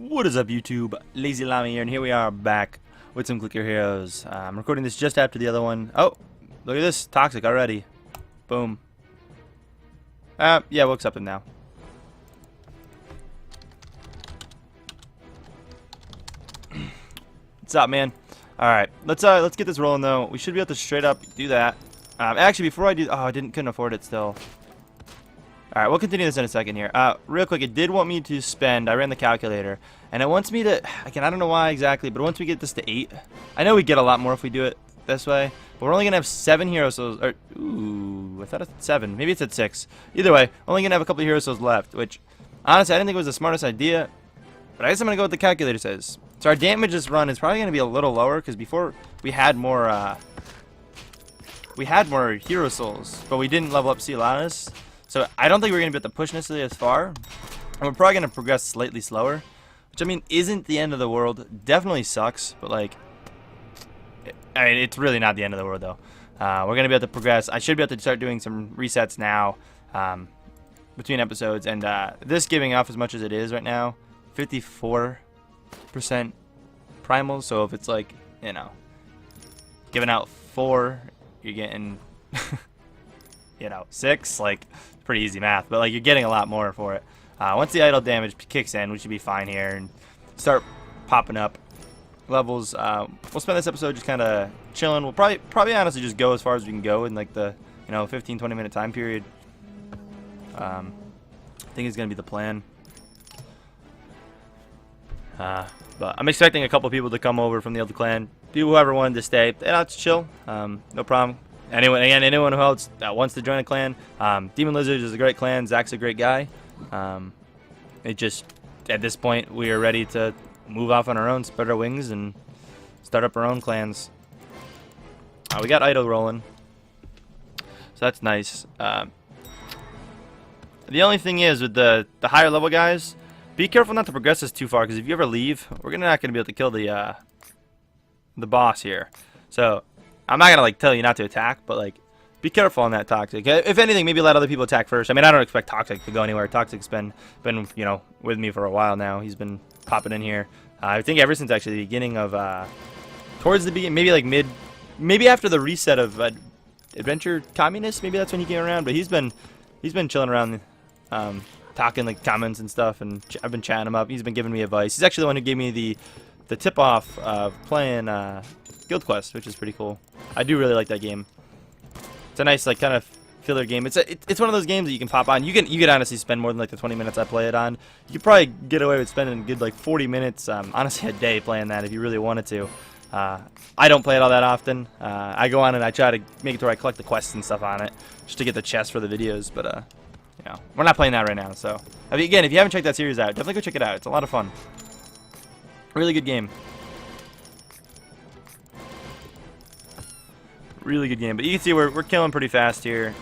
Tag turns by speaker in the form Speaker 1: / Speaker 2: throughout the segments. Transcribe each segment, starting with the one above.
Speaker 1: What is up, YouTube? LazeeLlama here, and here we are back with some Clicker Heroes. I'm recording this just after the other one. Oh, look at this. Toxic already. Boom. Yeah, we'll accept him now. What's up, man? Alright, let's get this rolling, though. We should be able to straight up do that. Actually, before I do... Oh, I couldn't afford it still. Alright, we'll continue this in a second here. Real quick, it did want me to spend... I ran the calculator. And it wants me to... Again, I don't know why exactly, but once we get this to 8... I know we get a lot more if we do it this way. But we're only going to have 7 hero souls... Or, ooh, I thought it said 7. Maybe it's at 6. Either way, only going to have a couple of hero souls left. Which, honestly, I didn't think it was the smartest idea. But I guess I'm going to go with the calculator says. So our damage this run is probably going to be a little lower. Because before, we had more... we had more hero souls. But we didn't level up CLamas. So I don't think we're going to be able to push necessarily as far. And we're probably going to progress slightly slower. Which, I mean, isn't the end of the world. Definitely sucks. But, like, I mean, it's really not the end of the world, though. We're going to be able to progress. I should be able to start doing some resets now between episodes. And this giving off as much as it is right now, 54% primal. So if it's, like, you know, giving out 4, you're getting, you know, 6. Like, pretty easy math. But, like, you're getting a lot more for it. Once the idle damage kicks in, we should be fine here and start popping up levels. We'll spend this episode just kind of chilling. We'll probably honestly just go as far as we can go in like the 15-20 minute time period. I think it's gonna be the plan. But I'm expecting a couple people to come over from the other clan. Do whoever wanted to stay. It's chill. No problem. Anyone who else wants to join a clan. Demon Lizard is a great clan. Zach's a great guy. It just at this point we are ready to move off on our own, spread our wings, and start up our own clans. We got idle rolling, so that's nice. The only thing is with the higher level guys, be careful not to progress this too far, because if you ever leave, we're not going to be able to kill the boss here. So I'm not gonna like tell you not to attack, but like be careful on that Toxic. If anything, maybe let other people attack first. I mean, I don't expect Toxic to go anywhere. Toxic's been with me for a while now. He's been popping in here. I think ever since actually the beginning of towards the beginning, maybe like maybe after the reset of Adventure Communist. Maybe that's when he came around. But he's been chilling around, talking like comments and stuff, and I've been chatting him up. He's been giving me advice. He's actually the one who gave me the tip off of playing Guild Quest, which is pretty cool. I do really like that game. It's a nice like kind of filler game. It's one of those games that you can pop on. You can honestly spend more than like the 20 minutes I play it on. You could probably get away with spending a good like 40 minutes, honestly a day playing that if you really wanted to. I don't play it all that often. I go on and I try to make it to where I collect the quests and stuff on it just to get the chest for the videos. But you know, we're not playing that right now. So I mean, again, if you haven't checked that series out, definitely go check it out. It's a lot of fun. Really good game. Really good game, but you can see we're killing pretty fast here.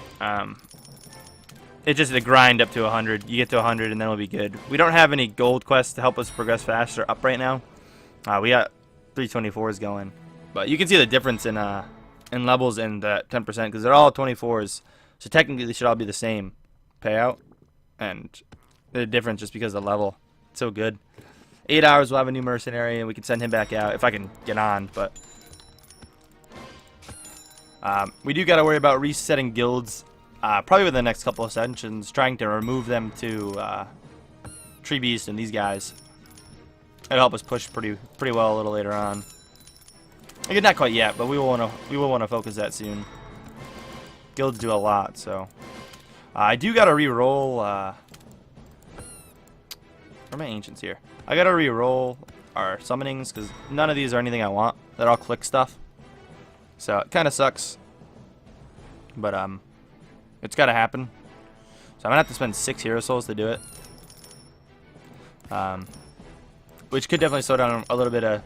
Speaker 1: It's just a grind up to 100. You get to 100 and then we'll be good. We don't have any gold quests to help us progress faster up right now. We got 324s going, but you can see the difference in levels and 10% because they're all 24s. So technically they should all be the same payout, and the difference just because of the level. It's so good. 8 hours we'll have a new mercenary and we can send him back out if I can get on, but. We do got to worry about resetting guilds probably within the next couple of sessions, trying to remove them to Tree Beast and these guys. It'll help us push pretty well a little later on. Again, not quite yet, but we will want to focus that soon. Guilds do a lot, so I do got to re-roll. Where are my ancients here? I got to re-roll our summonings because none of these are anything I want. They're all click stuff. So it kind of sucks, but it's got to happen. So I'm gonna have to spend 6 hero souls to do it, which could definitely slow down a little bit of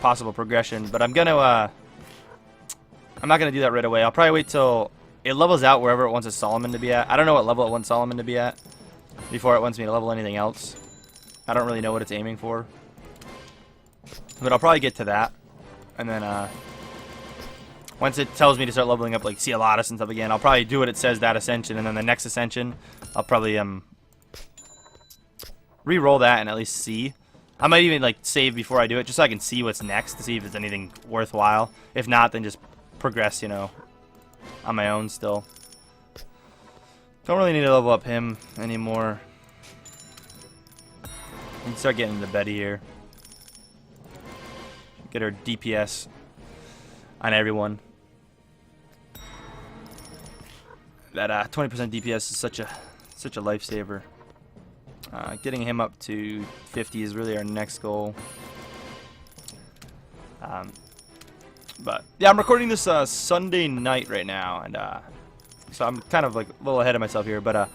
Speaker 1: possible progression. But I'm not gonna do that right away. I'll probably wait till it levels out wherever it wants a Soloman to be at. I don't know what level it wants Soloman to be at before it wants me to level anything else. I don't really know what it's aiming for, but I'll probably get to that, and then once it tells me to start leveling up like CLamas and stuff again, I'll probably do what it says that ascension, and then the next ascension, I'll probably re-roll that and at least see I might even like save before I do it, just so I can see what's next to see if there's anything worthwhile. If not, then just progress, you know, on my own still. Don't really need to level up him anymore. And start getting into Betty here. Get her DPS on everyone. That 20% DPS is such a lifesaver. Getting him up to 50 is really our next goal. But yeah, I'm recording this Sunday night right now, and so I'm kind of like a little ahead of myself here. But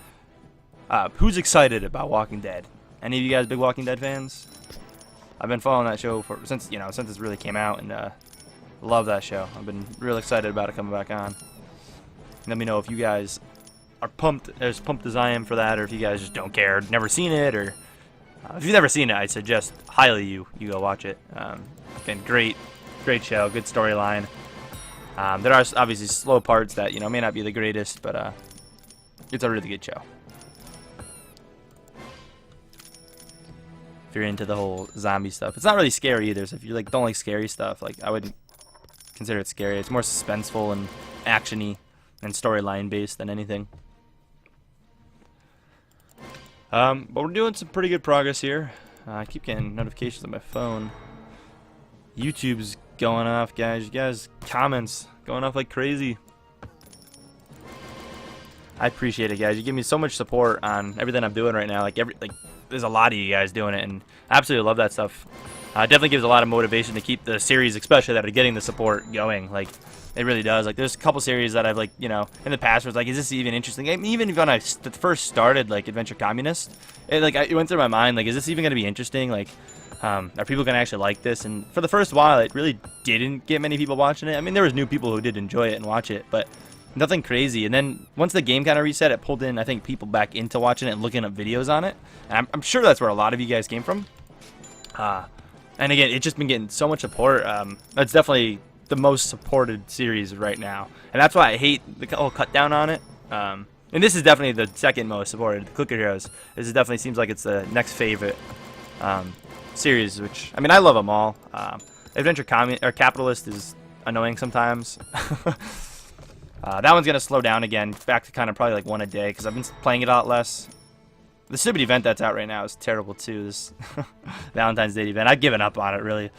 Speaker 1: who's excited about Walking Dead? Any of you guys big Walking Dead fans? I've been following that show since it really came out, and love that show. I've been real excited about it coming back on. Let me know if you guys are as pumped as I am for that, or if you guys just don't care, never seen it, or if you've never seen it, I suggest highly you go watch it. Again, great show, good storyline. There are obviously slow parts that may not be the greatest, but it's a really good show. If you're into the whole zombie stuff, it's not really scary either. So if you don't like scary stuff, I wouldn't consider it scary. It's more suspenseful and actiony and storyline based than anything. But we're doing some pretty good progress here. I keep getting notifications on my phone. YouTube's going off, guys. You guys comments going off like crazy. I appreciate it, guys. You give me so much support on everything I'm doing right now. There's a lot of you guys doing it, and I absolutely love that stuff. It definitely gives a lot of motivation to keep the series, especially that are getting the support, going. It really does. There's a couple series that I've in the past was is this even interesting? Even when I first started Adventure Communist, it went through my mind is this even going to be interesting? Are people going to actually like this? And for the first while, it really didn't get many people watching it. I mean, there was new people who did enjoy it and watch it, but nothing crazy. And then once the game kind of reset, it pulled in, I think, people back into watching it and looking up videos on it. And I'm sure that's where a lot of you guys came from. And again, it's just been getting so much support. It's definitely the most supported series right now, and that's why I hate the whole cut down on it. And this is definitely the second most supported. The Clicker Heroes. This definitely seems like it's the next favorite series. Which I love them all. Adventure Capitalist is annoying sometimes. That one's gonna slow down again, back to kind of probably one a day because I've been playing it a lot less. The stupid event that's out right now is terrible too. This Valentine's Day event. I've given up on it really.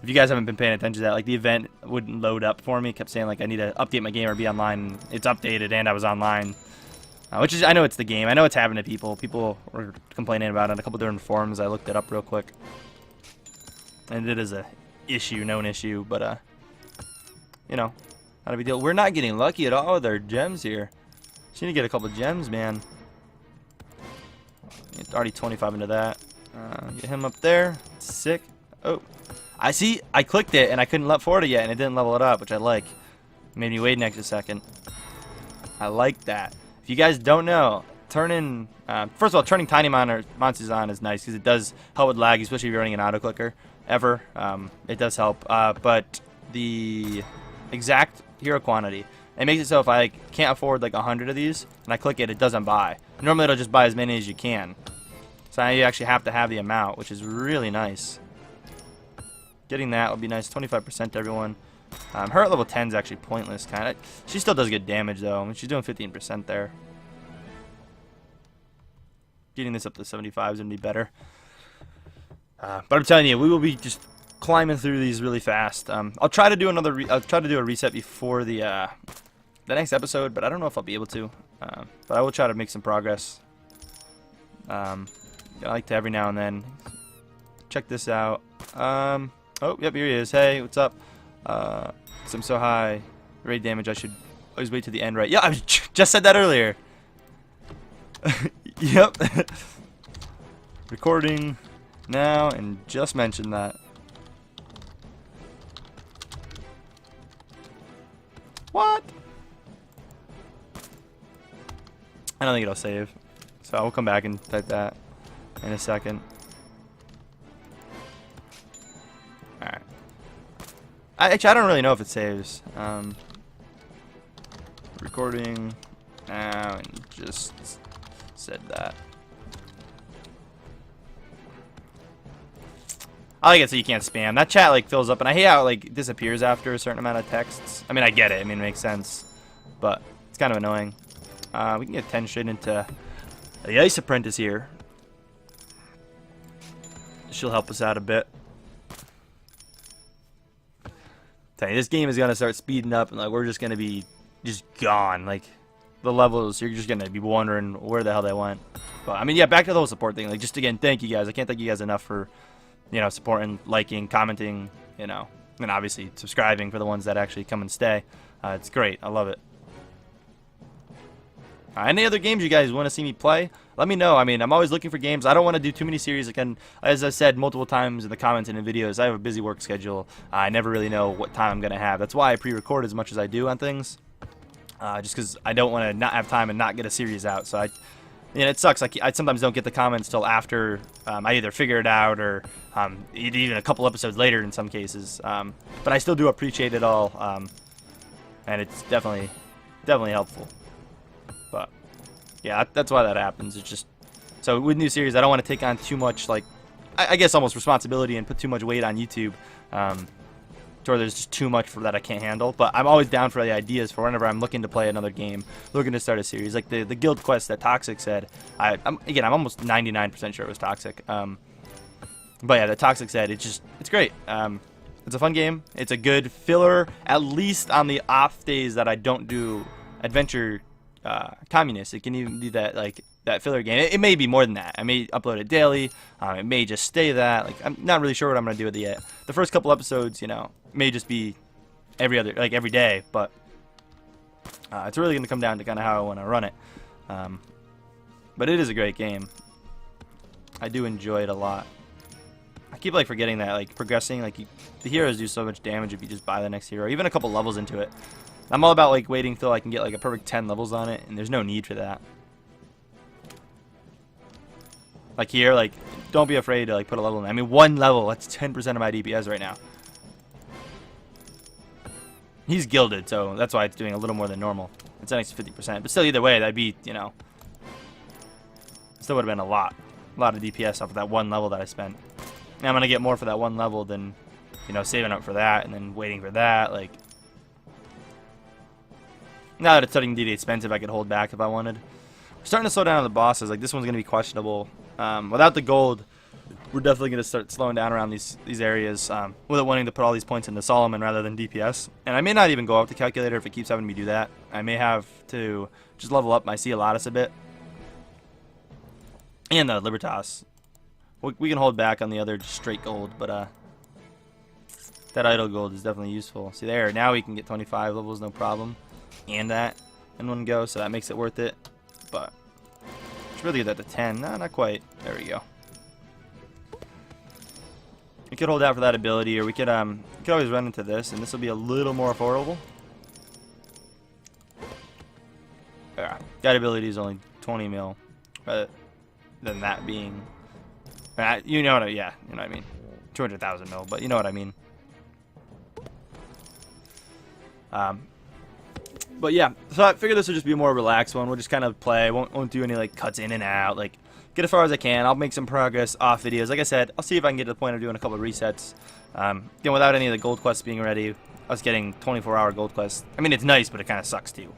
Speaker 1: If you guys haven't been paying attention to that, the event wouldn't load up for me. It kept saying I need to update my game or be online. It's updated and I was online, which is, I know it's the game. I know it's happening to people. People were complaining about it on a couple different forums. I looked it up real quick, and it is a known issue. But not a big deal. We're not getting lucky at all with our gems here. Just need to get a couple gems, man. It's already 25 into that. Get him up there. Sick. Oh. I see. I clicked it and I couldn't let forward it yet, and it didn't level it up, which I like. Made me wait an extra second. I like that. If you guys don't know, turning first of all, turning tiny monsters on is nice because it does help with lag, especially if you're running an auto clicker. It does help. But the exact hero quantity, it makes it so if I can't afford 100 of these and I click it, it doesn't buy. Normally it'll just buy as many as you can. So now you actually have to have the amount, which is really nice. Getting that would be nice. 25% to everyone. Her at level 10 is actually pointless, kind of. She still does good damage, though. She's doing 15% there. Getting this up to 75 is going to be better. But I'm telling you, we will be just climbing through these really fast. I'll try to do I'll try to do a reset before the next episode, but I don't know if I'll be able to. But I will try to make some progress. I like to every now and then. Check this out. Oh, yep, here he is. Hey, what's up? I'm so high. Raid damage, I should always wait to the end, right? Yeah, I just said that earlier. Yep. Recording now and just mentioned that. What? I don't think it'll save. So I will come back and type that in a second. Alright. Actually, I don't really know if it saves. Recording now and just said that. I like it so you can't spam. That chat like fills up, and I hate how it like disappears after a certain amount of texts. I mean, I get it. I mean, it makes sense, but it's kind of annoying. We can get 10 straight into the Ice Apprentice here. She'll help us out a bit. Tell you, this game is gonna start speeding up, and like we're just gonna be just gone. Like the levels, you're just gonna be wondering where the hell they went. But I mean, yeah, back to the whole support thing. Like, just again, thank you guys. I can't thank you guys enough for, you know, supporting, liking, commenting, you know, and obviously subscribing for the ones that actually come and stay. It's great. I love it. Any other games you guys want to see me play, let me know. I mean, I'm always looking for games. I don't want to do too many series. Again, as I said multiple times in the comments and in videos, I have a busy work schedule. I never really know what time I'm going to have. That's why I pre-record as much as I do on things. Just because I don't want to not have time and not get a series out. So, you know, it sucks. I sometimes don't get the comments till after I either figure it out or even a couple episodes later in some cases. But I still do appreciate it all. And it's definitely helpful. But yeah, that's why that happens. It's just so with new series, I don't want to take on too much, like I guess almost responsibility and put too much weight on YouTube. To where there's just too much for that I can't handle. But I'm always down for the ideas for whenever I'm looking to play another game, looking to start a series, like the guild quest that Toxic said. I'm almost 99% sure it was Toxic. But yeah, that Toxic said it's great. It's a fun game. It's a good filler, at least on the off days that I don't do adventure. Communist. It can even be that filler game. It may be more than that. I may upload it daily. It may just stay that. Like, I'm not really sure what I'm gonna do with it yet. The first couple episodes, you know, may just be every day. But it's really gonna come down to kind of how I want to run it. But it is a great game. I do enjoy it a lot. I keep like forgetting that like progressing. Like the heroes do so much damage if you just buy the next hero, even a couple levels into it. I'm all about like waiting till I can get like a perfect 10 levels on it, and there's no need for that. Like here, like don't be afraid to like put a level in. I mean, one level, that's 10% of my DPS right now. He's gilded, so that's why it's doing a little more than normal. It's an extra 50%, but still, either way, that'd be, you know, still would have been a lot of DPS off of that one level that I spent. And I'm gonna get more for that one level than, you know, saving up for that and then waiting for that, like. Now that it's starting to be expensive, I could hold back if I wanted. We're starting to slow down on the bosses. Like, this one's going to be questionable. Without the gold, we're definitely going to start slowing down around these areas. With it wanting to put all these points into Soloman rather than DPS. And I may not even go up the calculator if it keeps having me do that. I may have to just level up my CLatus a bit. And the Libertas. We can hold back on the other just straight gold, but that idle gold is definitely useful. See there, now we can get 25 levels, no problem. And that in one go, so that makes it worth it. But should really get that to 10. No, not quite. There we go. We could hold out for that ability, or we could always run into this, and this will be a little more affordable. Yeah, that ability is only 20 mil, rather than that being, you know what you know what I mean. 200,000 mil, but you know what I mean. But yeah, so I figured this would just be a more relaxed one. We'll just kind of play. Won't do any like cuts in and out. Like, get as far as I can. I'll make some progress off videos. Like I said, I'll see if I can get to the point of doing a couple of resets. Again, without any of the gold quests being ready, us getting 24-hour gold quests. I mean, it's nice, but it kind of sucks too.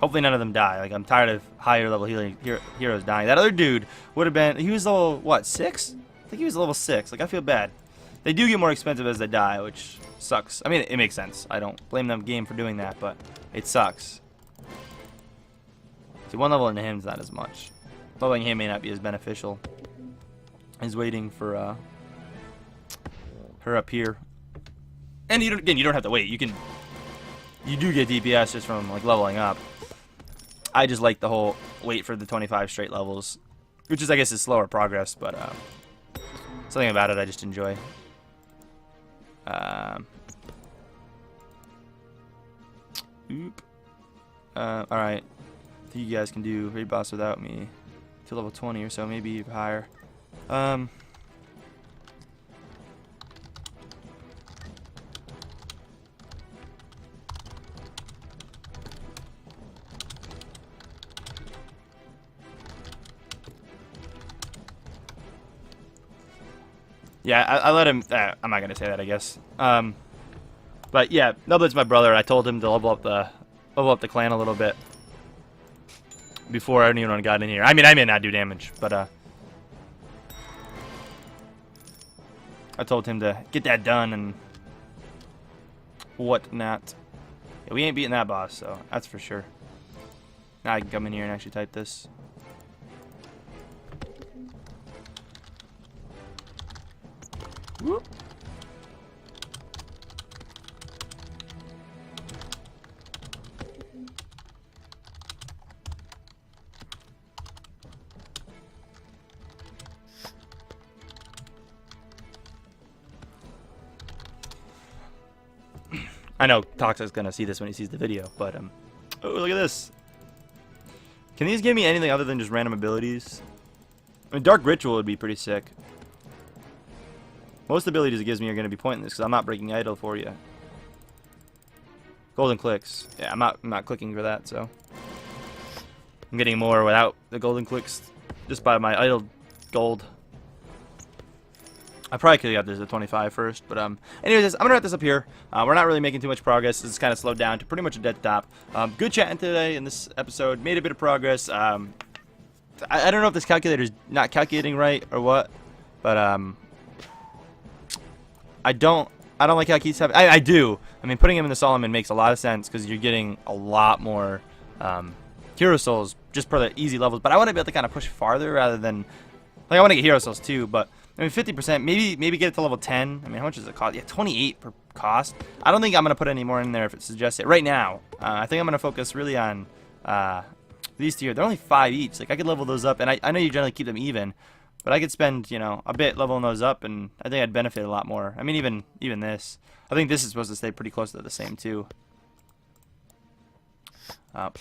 Speaker 1: Hopefully none of them die. Like, I'm tired of higher level heroes dying. That other dude would have been, he was level, what, 6? I think he was level 6. Like, I feel bad. They do get more expensive as they die, which sucks. I mean, it makes sense. I don't blame them game for doing that, but it sucks. See, one level into him is not as much. Leveling him may not be as beneficial. He's waiting for her up here. And you don't have to wait. You do get DPS just from like leveling up. I just like the whole wait for the 25 straight levels, which is, I guess, is slower progress, but something about it I just enjoy. Alright. I think you guys can do raid boss without me to level 20 or so, maybe higher. Yeah, I let him. I'm not gonna say that, I guess. But yeah, Nubble's my brother. I told him to level up the clan a little bit before anyone got in here. I mean, I may not do damage, but I told him to get that done and whatnot. Yeah, we ain't beating that boss, so that's for sure. Now I can come in here and actually type this. Whoop. I know Toxic's gonna see this when he sees the video, but oh, look at this. Can these give me anything other than just random abilities? I mean, Dark Ritual would be pretty sick. Most abilities it gives me are gonna be pointless because I'm not breaking idle for you. Golden clicks. Yeah, I'm not clicking for that, so I'm getting more without the golden clicks just by my idle gold. I probably could have got this at 25 first, but anyways, I'm gonna wrap this up here. We're not really making too much progress. It's kind of slowed down to pretty much a dead stop. Good chatting today in this episode. Made a bit of progress. I don't know if this calculator's not calculating right or what, but I don't like how it keeps happening. I do. I mean, putting him in the Soloman makes a lot of sense because you're getting a lot more hero souls just for the easy levels. But I want to be able to kind of push farther rather than like I want to get hero souls too, but. I mean, 50%, maybe get it to level 10. I mean, how much does it cost? Yeah, 28 per cost. I don't think I'm going to put any more in there if it suggests it. Right now, I think I'm going to focus really on these two here. They're only 5 each. Like, I could level those up, and I know you generally keep them even, but I could spend, you know, a bit leveling those up, and I think I'd benefit a lot more. I mean, even this. I think this is supposed to stay pretty close to the same, too.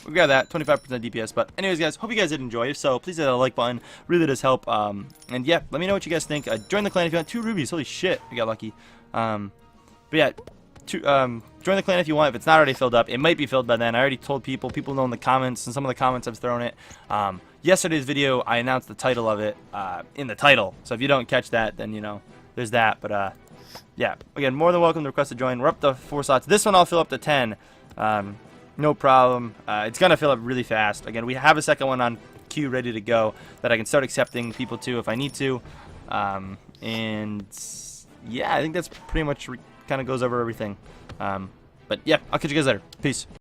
Speaker 1: We got that 25% DPS, but anyways, guys, hope you guys did enjoy. If so, please hit that like button, really does help. And yeah, let me know what you guys think. Join the clan if you want. 2 rubies, holy shit, we got lucky. But yeah, join the clan if you want. If it's not already filled up, it might be filled by then. I already told people know in the comments, and some of the comments I've thrown it. Yesterday's video, I announced the title of it in the title, so if you don't catch that, then you know there's that. But yeah, again, more than welcome to request to join. We're up to 4 slots. This one I'll fill up to 10. No problem. It's going to fill up really fast. Again, we have a second one on queue ready to go that I can start accepting people to if I need to. And yeah, I think that's pretty much kind of goes over everything. But yeah, I'll catch you guys later. Peace.